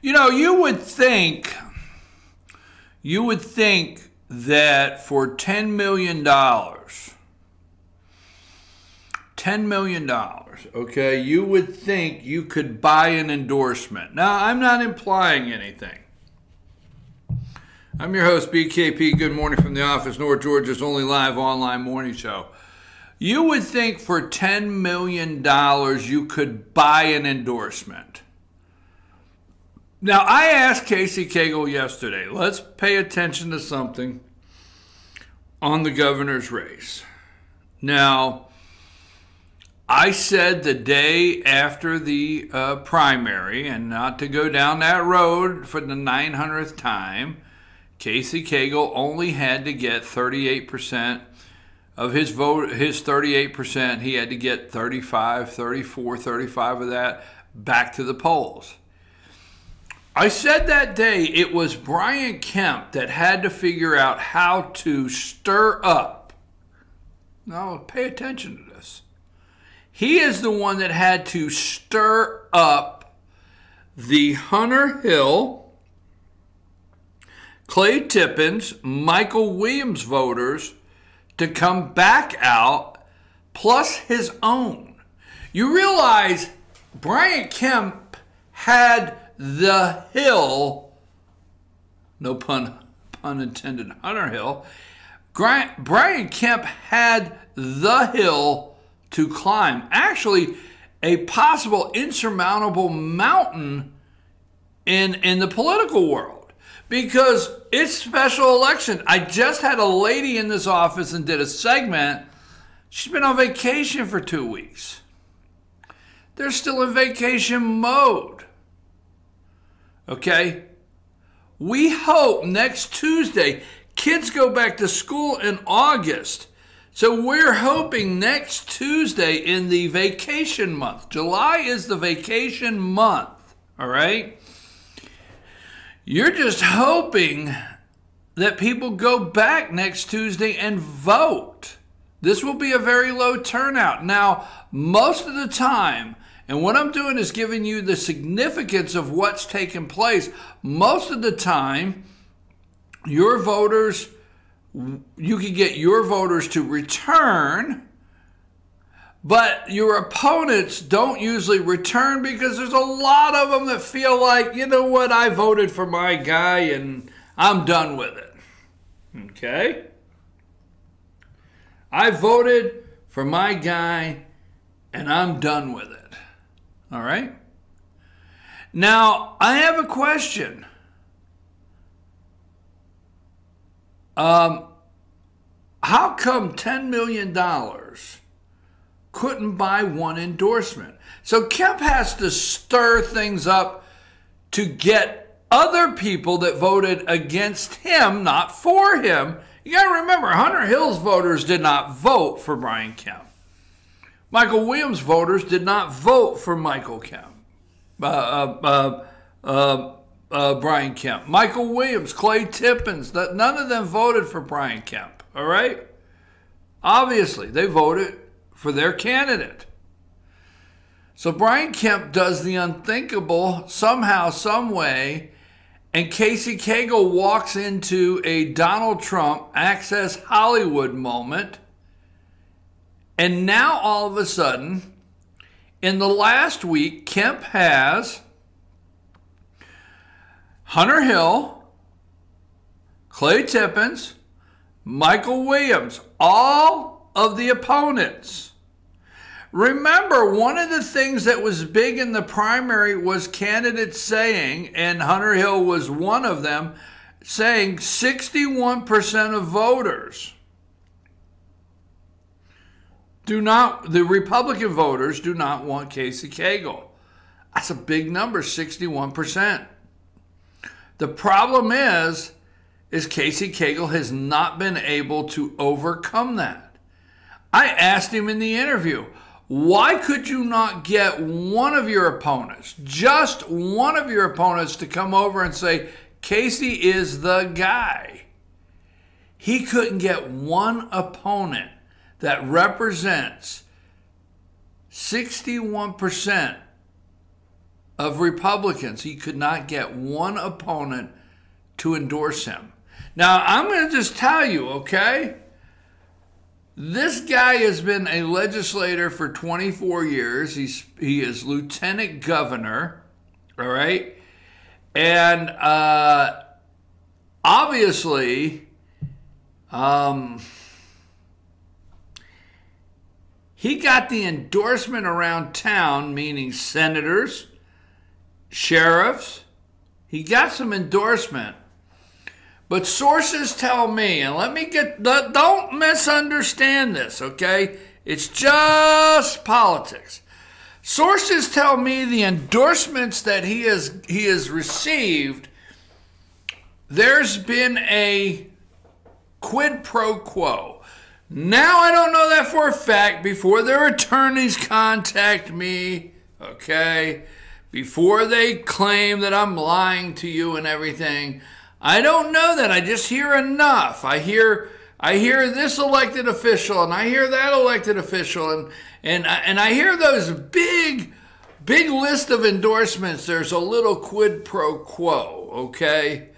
You know, you would think that for $10 million, $10 million, okay, you would think you could buy an endorsement. Now, I'm not implying anything. I'm your host, BKP. Good morning from the office, North Georgia's only live online morning show. You would think for $10 million you could buy an endorsement. Now, I asked Casey Cagle yesterday, let's pay attention to something on the governor's race. Now, I said the day after the primary, and not to go down that road for the 900th time, Casey Cagle only had to get 38% of his vote. His 38%, he had to get 35, 34, 35 of that back to the polls. I said that day it was Brian Kemp that had to figure out how to stir up. Now, pay attention to this. He is the one that had to stir up the Hunter Hill, Clay Tippins, Michael Williams voters to come back out, plus his own. You realize Brian Kemp had the hill, no pun intended, Hunter Hill. Brian Kemp had the hill to climb. Actually, a possible insurmountable mountain in the political world, because it's special election. I just had a lady in this office and did a segment. She's been on vacation for 2 weeks. They're still in vacation mode. Okay? We hope next Tuesday, kids go back to school in August. So we're hoping next Tuesday in the vacation month. July is the vacation month. All right? You're just hoping that people go back next Tuesday and vote. This will be a very low turnout. Now, most of the time, and what I'm doing is giving you the significance of what's taken place. Most of the time, your voters, you can get your voters to return, but your opponents don't usually return because there's a lot of them that feel like, you know what, I voted for my guy and I'm done with it. Okay? I voted for my guy and I'm done with it. All right? Now, I have a question. How come $10 million couldn't buy one endorsement? So Kemp has to stir things up to get other people that voted against him, not for him. You got to remember, Hunter Hill's voters did not vote for Brian Kemp. Michael Williams voters did not vote for Michael Kemp. Brian Kemp. Michael Williams, Clay Tippins, none of them voted for Brian Kemp. All right? Obviously, they voted for their candidate. So Brian Kemp does the unthinkable somehow, some way, and Casey Cagle walks into a Donald Trump Access Hollywood moment. And now all of a sudden, in the last week, Kemp has Hunter Hill, Clay Tippins, Michael Williams, all of the opponents. Remember, one of the things that was big in the primary was candidates saying, and Hunter Hill was one of them, saying 61% of voters the Republican voters do not want Casey Cagle. That's a big number, 61%. The problem is Casey Cagle has not been able to overcome that. I asked him in the interview, why could you not get one of your opponents, just one of your opponents, to come over and say, Casey is the guy? He couldn't get one opponent that represents 61% of Republicans. He could not get one opponent to endorse him. Now, I'm going to just tell you, okay? This guy has been a legislator for 24 years. He is lieutenant governor, all right? And obviously, he got the endorsement around town, meaning senators, sheriffs. He got some endorsement. But sources tell me, and don't misunderstand this, okay? It's just politics. Sources tell me the endorsements that he has received, there's been a quid pro quo. Now, I don't know that for a fact. Before their attorneys contact me, okay, before they claim that I'm lying to you and everything, I don't know that. I just hear enough. I hear this elected official, and I hear that elected official, and I hear those big list of endorsements. There's a little quid pro quo, okay?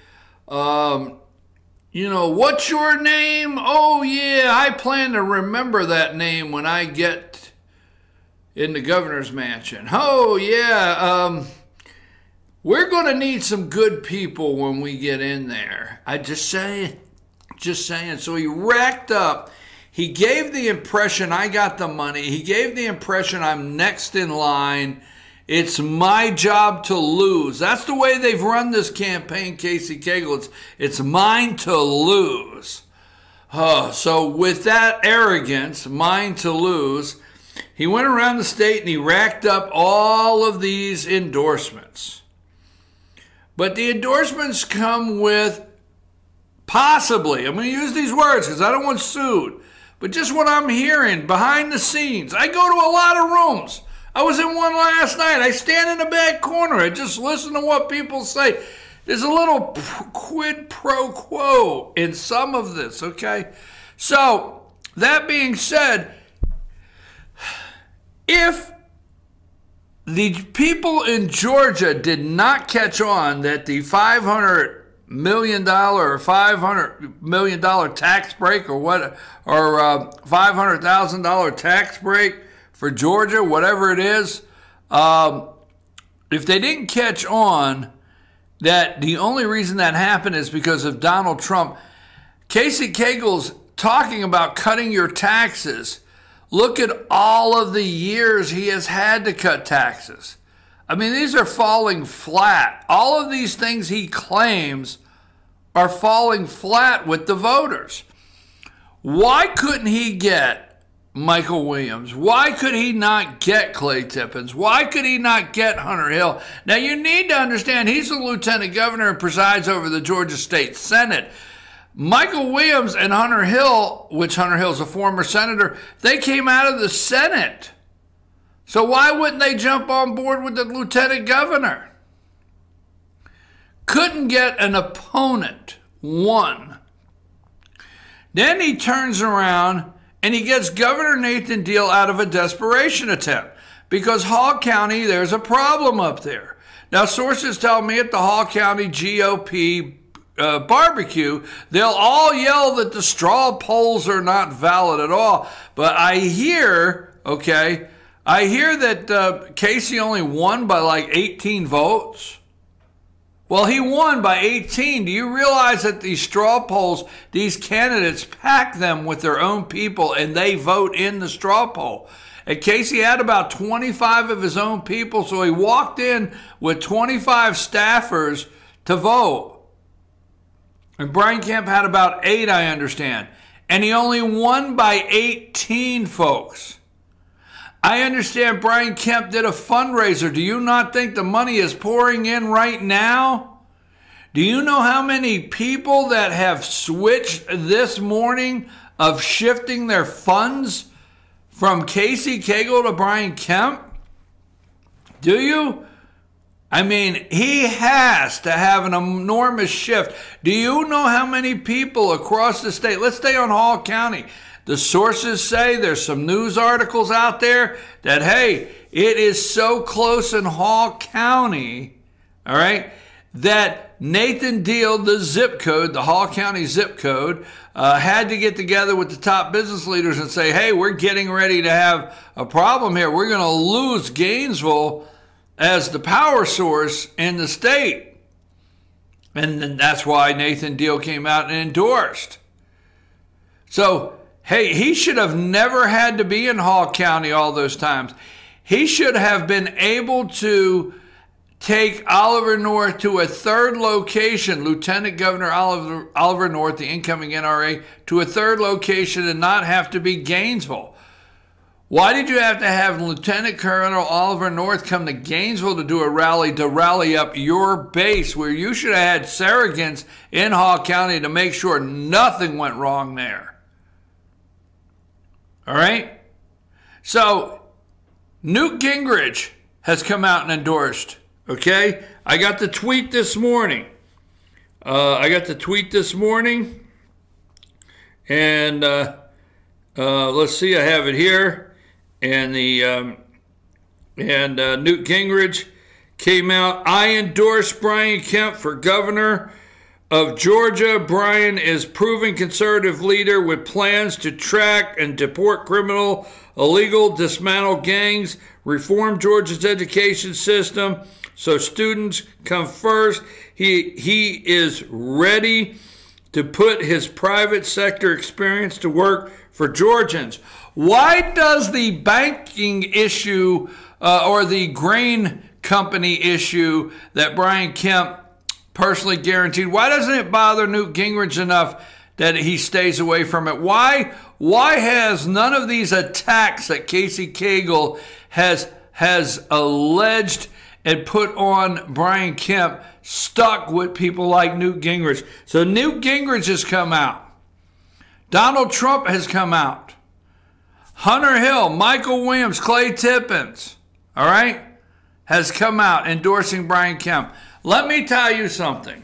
You know, what's your name? Oh, yeah, I plan to remember that name when I get in the governor's mansion. Oh, yeah, we're going to need some good people when we get in there. I just saying. So he racked up. He gave the impression I got the money. He gave the impression I'm next in line. It's my job to lose. That's the way they've run this campaign, Casey Cagle. It's mine to lose. So with that arrogance, mine to lose, he went around the state and he racked up all of these endorsements. But the endorsements come with possibly, I'm going to use these words because I don't want sued, but just what I'm hearing behind the scenes. I go to a lot of rooms. I was in one last night. I stand in the back corner. I just listen to what people say. There's a little quid pro quo in some of this, okay? So, that being said, if the people in Georgia did not catch on that the $500 million or $500 million tax break or $500,000 tax break for Georgia, whatever it is, if they didn't catch on that the only reason that happened is because of Donald Trump, Casey Cagle's talking about cutting your taxes. Look at all of the years he has had to cut taxes. I mean, these are falling flat. All of these things he claims are falling flat with the voters. Why couldn't he get Michael Williams? Why could he not get Clay Tippins? Why could he not get Hunter Hill? Now, you need to understand, he's the lieutenant governor and presides over the Georgia State Senate. Michael Williams and Hunter Hill, which Hunter Hill's a former senator, they came out of the Senate. So why wouldn't they jump on board with the lieutenant governor? Couldn't get an opponent, one. Then he turns around and he gets Governor Nathan Deal out of a desperation attempt because Hall County, there's a problem up there. Now, sources tell me at the Hall County GOP barbecue, they'll all yell that the straw polls are not valid at all. But I hear that Casey only won by like 18 votes. Well, he won by 18. Do you realize that these straw polls, these candidates pack them with their own people and they vote in the straw poll? And Casey had about 25 of his own people, so he walked in with 25 staffers to vote. And Brian Kemp had about 8, I understand. And he only won by 18, folks. I understand Brian Kemp did a fundraiser. Do you not think the money is pouring in right now? Do you know how many people that have switched this morning of shifting their funds from Casey Cagle to Brian Kemp? Do you? I mean, he has to have an enormous shift. Do you know how many people across the state, let's stay on Hall County, The sources say there's some news articles out there that, hey, it is so close in Hall County, all right, that Nathan Deal, the zip code, the Hall County zip code, had to get together with the top business leaders and say, hey, we're getting ready to have a problem here. We're going to lose Gainesville as the power source in the state. And then that's why Nathan Deal came out and endorsed. So, hey, he should have never had to be in Hall County all those times. He should have been able to take Oliver North to a third location, Lieutenant Governor Oliver North, the incoming NRA, to a third location and not have to be Gainesville. Why did you have to have Lieutenant Colonel Oliver North come to Gainesville to do a rally to rally up your base, where you should have had surrogates in Hall County to make sure nothing went wrong there? All right? So, Newt Gingrich has come out and endorsed. Okay, I got the tweet this morning. And let's see, I have it here. And Newt Gingrich came out. I endorse Brian Kemp for governor of Georgia. Brian is proven conservative leader with plans to track and deport criminal, illegal, dismantle gangs, reform Georgia's education system so students come first. He is ready to put his private sector experience to work for Georgians. Why does the banking issue or the grain company issue that Brian Kemp personally guaranteed, why doesn't it bother Newt Gingrich enough that he stays away from it? Why has none of these attacks that Casey Cagle has alleged and put on Brian Kemp stuck with people like Newt Gingrich? So Newt Gingrich has come out. Donald Trump has come out. Hunter Hill, Michael Williams, Clay Tippins, all right, has come out endorsing Brian Kemp. Let me tell you something.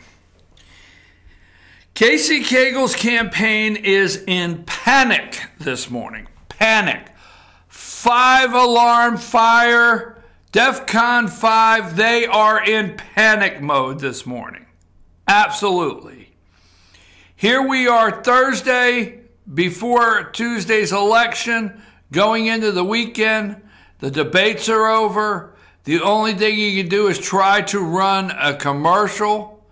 Casey Cagle's campaign is in panic this morning. Panic. 5-alarm fire, DEFCON 5. They are in panic mode this morning. Absolutely. Here we are Thursday before Tuesday's election, going into the weekend. The debates are over. The only thing you can do is try to run a commercial.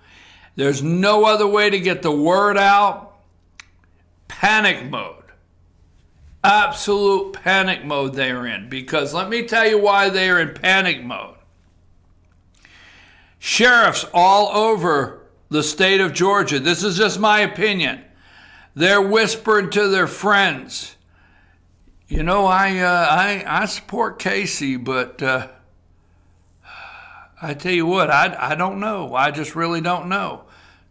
There's no other way to get the word out. Panic mode. Absolute panic mode they are in. Because let me tell you why they are in panic mode. Sheriffs all over the state of Georgia, this is just my opinion, they're whispering to their friends, you know, I support Casey, but I tell you what, I don't know. I just really don't know.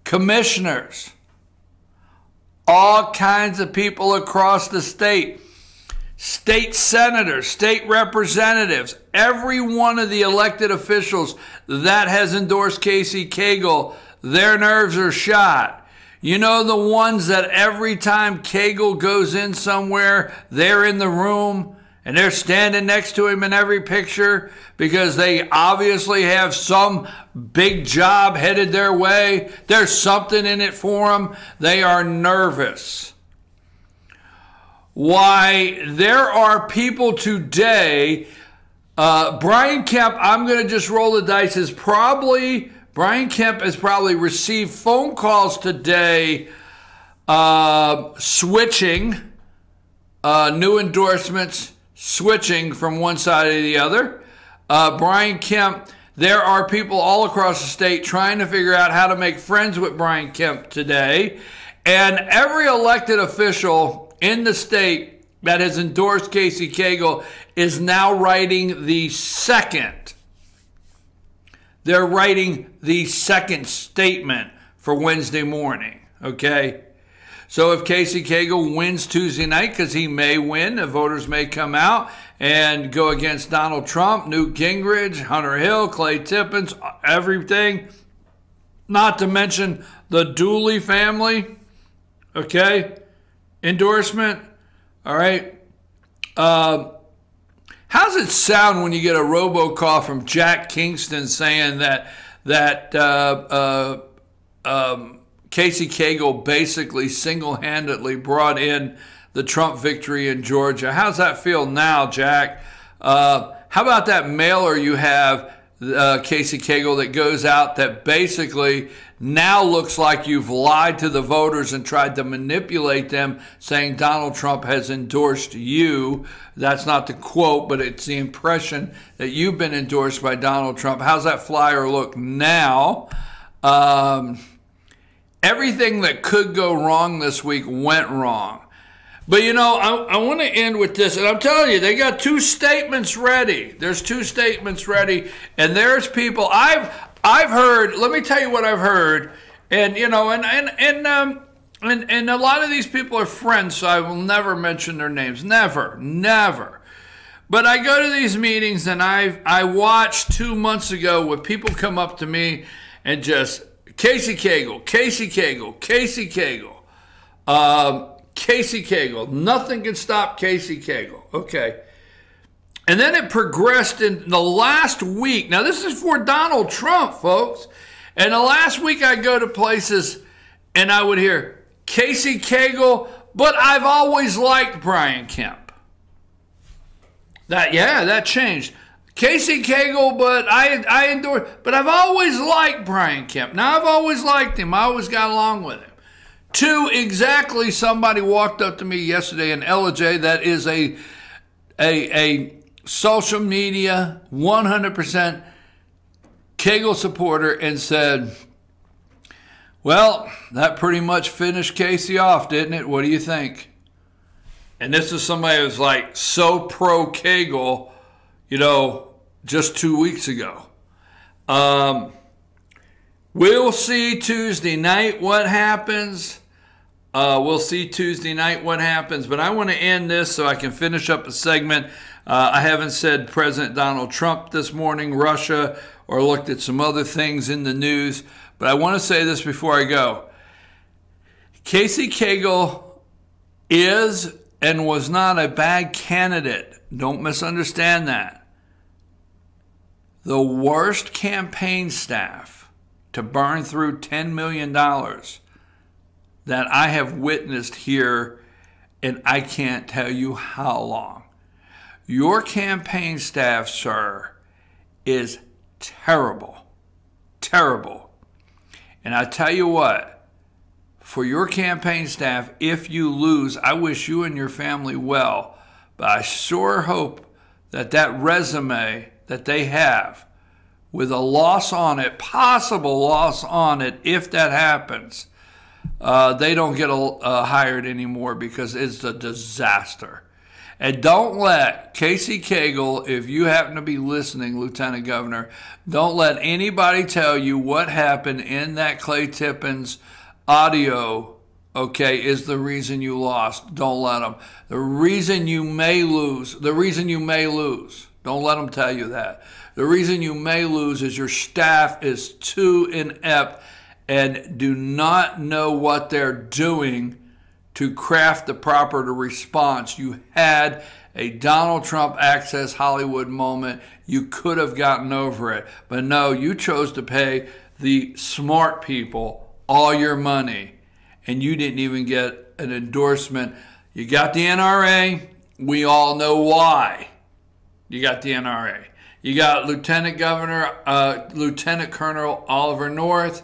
Commissioners, all kinds of people across the state, state senators, state representatives, every one of the elected officials that has endorsed Casey Cagle, their nerves are shot. You know, the ones that every time Cagle goes in somewhere, they're in the room and they're standing next to him in every picture because they obviously have some big job headed their way. There's something in it for them. They are nervous. Why, there are people today, Brian Kemp, I'm going to just roll the dice, Brian Kemp has probably received phone calls today switching, new endorsements, switching from one side to the other. Brian Kemp, there are people all across the state trying to figure out how to make friends with Brian Kemp today. And every elected official in the state that has endorsed Casey Cagle is now writing the second. They're writing the second statement for Wednesday morning, okay? So if Casey Cagle wins Tuesday night, because he may win, the voters may come out and go against Donald Trump, Newt Gingrich, Hunter Hill, Clay Tippins, everything, not to mention the Dooley family, okay, endorsement. All right. How's it sound when you get a robocall from Jack Kingston saying that Casey Cagle basically single-handedly brought in the Trump victory in Georgia? How's that feel now, Jack? How about that mailer you have, Casey Cagle, that goes out that basically now looks like you've lied to the voters and tried to manipulate them, saying Donald Trump has endorsed you. That's not the quote, but it's the impression that you've been endorsed by Donald Trump. How's that flyer look now? Everything that could go wrong this week went wrong. But, you know, I want to end with this. And I'm telling you, they got two statements ready. There's two statements ready. And there's people I've heard. Let me tell you what I've heard. And, you know, and a lot of these people are friends, so I will never mention their names. Never. But I go to these meetings, and I watched 2 months ago where people come up to me and just, Casey Cagle, Casey Cagle, Casey Cagle. Casey Cagle. Nothing can stop Casey Cagle. Okay. And then it progressed in the last week. Now, this is for Donald Trump, folks. And the last week I go to places and I would hear Casey Cagle, but I've always liked Brian Kemp. That changed. Casey Cagle, but I endorse, but I've always liked Brian Kemp. Now, I've always liked him. I always got along with him. Two, exactly, somebody walked up to me yesterday in LJ that is a social media 100% Cagle supporter and said, well, that pretty much finished Casey off, didn't it? What do you think? And this is somebody who's like so pro Cagle, you know, just 2 weeks ago. We'll see Tuesday night what happens. We'll see Tuesday night what happens. But I want to end this so I can finish up a segment. I haven't said President Donald Trump this morning, Russia, or looked at some other things in the news. But I want to say this before I go. Casey Cagle is and was not a bad candidate. Don't misunderstand that. The worst campaign staff to burn through $10 million that I have witnessed here, and I can't tell you how long. Your campaign staff, sir, is terrible. Terrible. And I tell you what, for your campaign staff, if you lose, I wish you and your family well, but I sure hope that that resume that they have with a loss on it, possible loss on it, if that happens, they don't get hired anymore because it's a disaster. And don't let Casey Cagle, if you happen to be listening, Lieutenant Governor, don't let anybody tell you what happened in that Clay Tippins audio, okay, is the reason you lost. Don't let them. The reason you may lose, don't let them tell you that. The reason you may lose is your staff is too inept and do not know what they're doing to craft the proper response. You had a Donald Trump Access Hollywood moment. You could have gotten over it. But no, you chose to pay the smart people all your money, and you didn't even get an endorsement. You got the NRA. We all know why you got the NRA. You got Lieutenant Colonel Oliver North.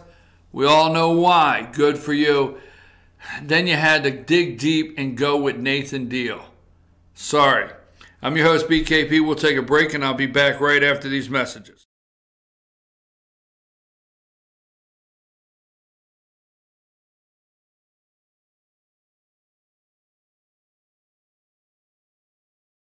We all know why. Good for you. Then you had to dig deep and go with Nathan Deal. Sorry. I'm your host, BKP. We'll take a break, and I'll be back right after these messages.